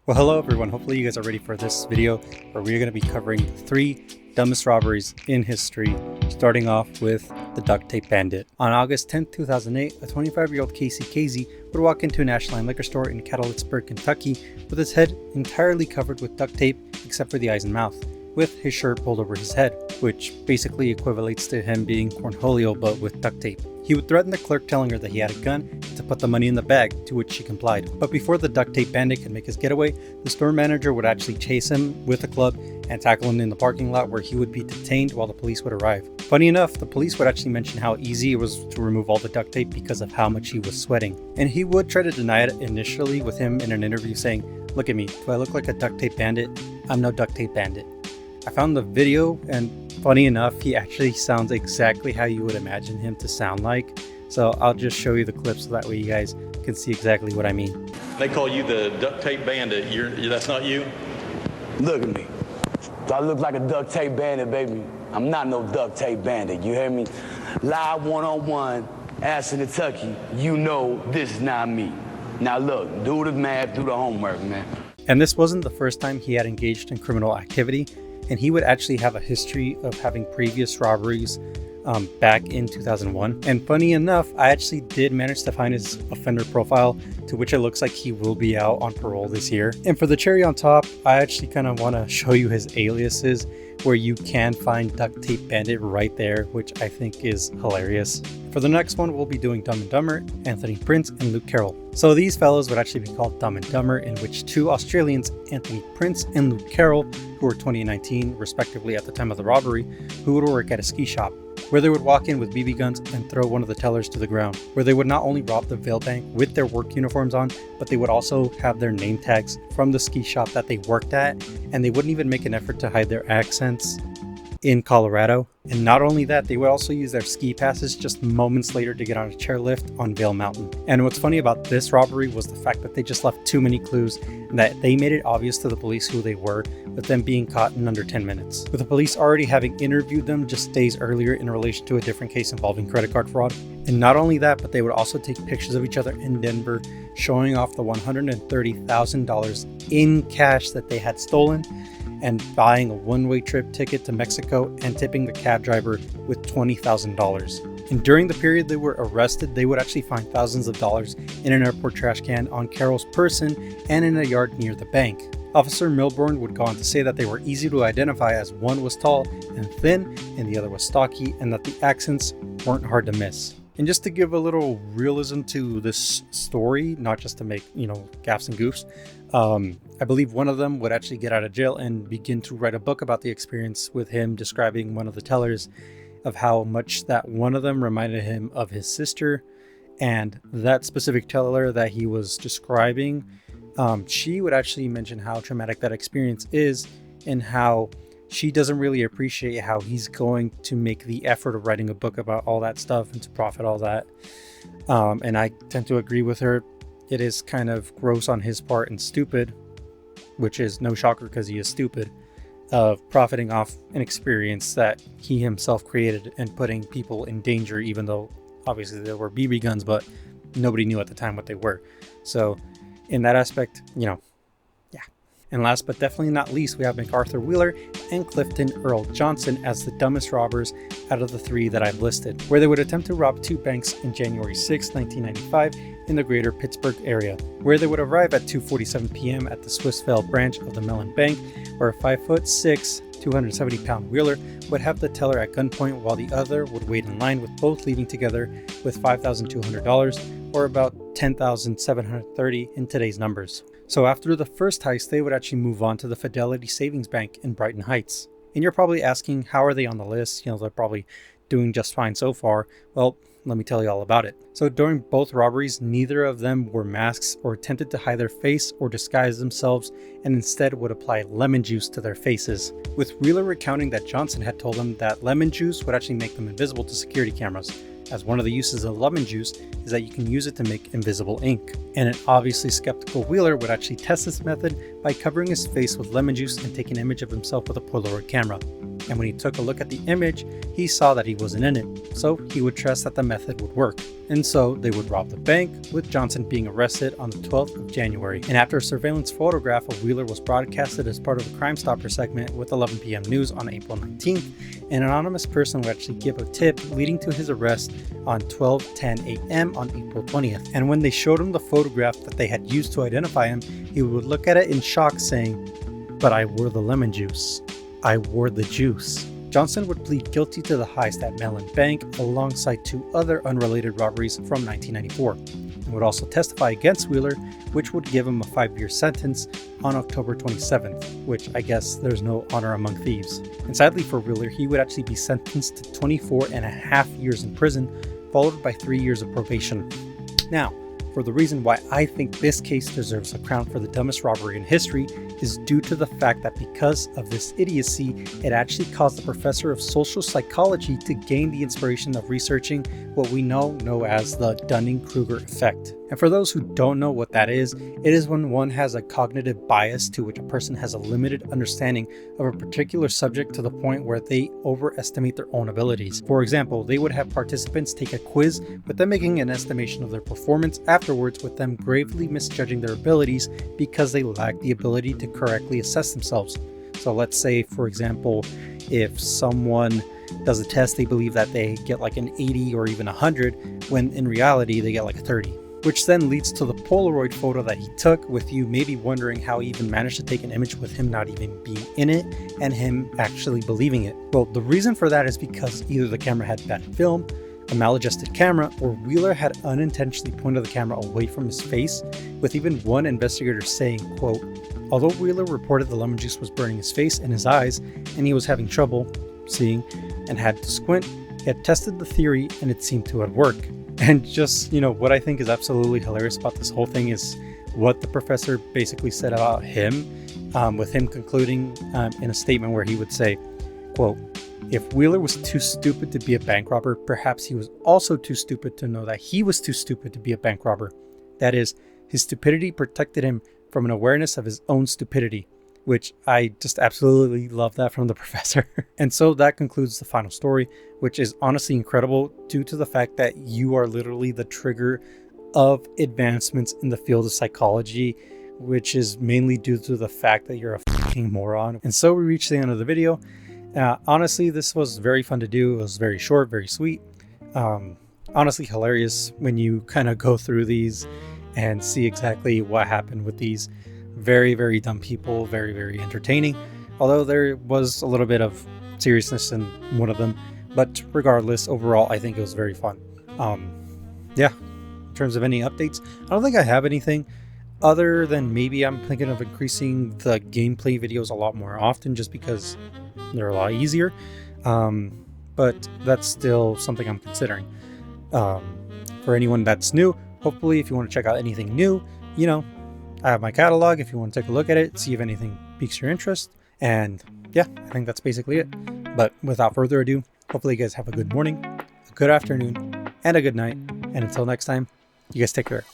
Well, hello everyone. Hopefully you guys are ready for this video where we're going to be covering the 3 dumbest robberies in history, starting off with the duct tape bandit. On August 10, 2008, a 25-year-old Casey would walk into a National Line liquor store in Catlettsburg, Kentucky with his head entirely covered with duct tape except for the eyes and mouth, with his shirt pulled over his head, which basically equivalates to him being Cornholio but with duct tape. He would threaten the clerk, telling her that he had a gun and to put the money in the bag, to which she complied. But before the duct tape bandit could make his getaway, the store manager would actually chase him with a club and tackle him in the parking lot, where he would be detained while the police would arrive. Funny enough, the police would actually mention how easy it was to remove all the duct tape because of how much he was sweating. And he would try to deny it initially, with him in an interview saying, "Look at me, do I look like a duct tape bandit? I'm no duct tape bandit." I found the video, and funny enough, he actually sounds exactly how you would imagine him to sound like. So I'll just show you the clip so that way you guys can see exactly what I mean. They call you the duct tape bandit. That's not you? Look at me. Do I look like a duct tape bandit, baby? I'm not no duct tape bandit, you hear me? Live one-on-one, Ashton, Kentucky, you know this is not me. Now look, do the math, do the homework, man. And this wasn't the first time he had engaged in criminal activity, and he would actually have a history of having previous robberies back in 2001. And funny enough, I actually did manage to find his offender profile, to which it looks like he will be out on parole this year. And for the cherry on top, I actually kind of want to show you his aliases, where you can find Duct Tape Bandit right there, which I think is hilarious. For the next one, we'll be doing Dumb and Dumber, Anthony Prince and Luke Carroll. So these fellows would actually be called Dumb and Dumber, in which 2 Australians, Anthony Prince and Luke Carroll, who were 20 and 19 respectively at the time of the robbery, who would work at a ski shop, where they would walk in with BB guns and throw one of the tellers to the ground, where they would not only rob the Vail Bank with their work uniforms on, but they would also have their name tags from the ski shop that they worked at, and they wouldn't even make an effort to hide their accents in Colorado. And not only that, they would also use their ski passes just moments later to get on a chairlift on Vail Mountain. And what's funny about this robbery was the fact that they just left too many clues, and that they made it obvious to the police who they were, with them being caught in under 10 minutes, with the police already having interviewed them just days earlier in relation to a different case involving credit card fraud. And not only that, but they would also take pictures of each other in Denver, showing off the $130,000 in cash that they had stolen, and buying a one-way trip ticket to Mexico and tipping the cab driver with $20,000. And during the period they were arrested, they would actually find thousands of dollars in an airport trash can, on Carroll's person, and in a yard near the bank. Officer Milburn would go on to say that they were easy to identify, as one was tall and thin and the other was stocky, and that the accents weren't hard to miss. And just to give a little realism to this story, not just to make, gaffes and goofs, I believe one of them would actually get out of jail and begin to write a book about the experience, with him describing one of the tellers, of how much that one of them reminded him of his sister. And that specific teller that he was describing, she would actually mention how traumatic that experience is, and how she doesn't really appreciate how he's going to make the effort of writing a book about all that stuff and to profit all that. And I tend to agree with her. It is kind of gross on his part and stupid, which is no shocker because he is stupid, of profiting off an experience that he himself created and putting people in danger, even though obviously there were BB guns, but nobody knew at the time what they were. So in that aspect, yeah. And last but definitely not least, we have MacArthur Wheeler and Clifton Earl Johnson as the dumbest robbers out of the 3 that I've listed, where they would attempt to rob 2 banks in January 6, 1995 in the greater Pittsburgh area, where they would arrive at 2:47 p.m. at the Swissvale branch of the Mellon Bank, where a 5'6", 270-pound Wheeler would have the teller at gunpoint, while the other would wait in line, with both leaving together with $5,200, or about $10,730 in today's numbers. So after the first heist, they would actually move on to the Fidelity Savings Bank in Brighton Heights. And you're probably asking, how are they on the list? They're probably doing just fine so far. Well, let me tell you all about it. So during both robberies, neither of them wore masks or attempted to hide their face or disguise themselves, and instead would apply lemon juice to their faces, with Wheeler recounting that Johnson had told him that lemon juice would actually make them invisible to security cameras, as one of the uses of lemon juice is that you can use it to make invisible ink. And an obviously skeptical Wheeler would actually test this method by covering his face with lemon juice and take an image of himself with a Polaroid camera. and when he took a look at the image, he saw that he wasn't in it, so he would trust that the method would work. And so they would rob the bank, with Johnson being arrested on the 12th of January. And after a surveillance photograph of Wheeler was broadcasted as part of a Crime Stopper segment with 11 p.m. news on April 19th, an anonymous person would actually give a tip leading to his arrest on 12:10 a.m. on April 20th. And when they showed him the photograph that they had used to identify him, he would look at it in shock saying, "But I wore the lemon juice. I wore the juice." Johnson would plead guilty to the heist at Mellon Bank alongside 2 other unrelated robberies from 1994, and would also testify against Wheeler, which would give him a 5-year sentence on October 27th, which I guess there's no honor among thieves. And sadly for Wheeler, he would actually be sentenced to 24.5 years in prison, followed by 3 years of probation. Now, for the reason why I think this case deserves a crown for the dumbest robbery in history is due to the fact that because of this idiocy, it actually caused the professor of social psychology to gain the inspiration of researching what we now know as the Dunning-Kruger effect. And for those who don't know what that is, it is when one has a cognitive bias to which a person has a limited understanding of a particular subject to the point where they overestimate their own abilities. For example, they would have participants take a quiz with them making an estimation of their performance afterwards, with them gravely misjudging their abilities because they lack the ability to correctly assess themselves. So let's say, for example, if someone does a test, they believe that they get like an 80 or even 100, when in reality they get like a 30. Which then leads to the Polaroid photo that he took, with you maybe wondering how he even managed to take an image with him not even being in it and him actually believing it. Well, the reason for that is because either the camera had bad film, a maladjusted camera, or Wheeler had unintentionally pointed the camera away from his face, with even one investigator saying, quote, "Although Wheeler reported the lemon juice was burning his face and his eyes, and he was having trouble seeing and had to squint, he had tested the theory and it seemed to have worked." And just, what I think is absolutely hilarious about this whole thing is what the professor basically said about him, with him concluding in a statement where he would say, quote, "If Wheeler was too stupid to be a bank robber, perhaps he was also too stupid to know that he was too stupid to be a bank robber. That is, his stupidity protected him from an awareness of his own stupidity." Which I just absolutely love that from the professor. And so that concludes the final story, which is honestly incredible due to the fact that you are literally the trigger of advancements in the field of psychology, which is mainly due to the fact that you're a fucking moron. And so we reached the end of the video. Honestly, this was very fun to do. It was very short, very sweet. Honestly hilarious when you kind of go through these and see exactly what happened with these. Very, very dumb people, very, very entertaining, although there was a little bit of seriousness in one of them, but regardless, overall I think it was very fun. Yeah, in terms of any updates, I don't think I have anything other than maybe I'm thinking of increasing the gameplay videos a lot more often just because they're a lot easier, but that's still something I'm considering. For anyone that's new, hopefully if you want to check out anything new, I have my catalog if you want to take a look at it, see if anything piques your interest. And yeah, I think that's basically it. But without further ado, hopefully you guys have a good morning, a good afternoon, and a good night. And until next time, you guys take care.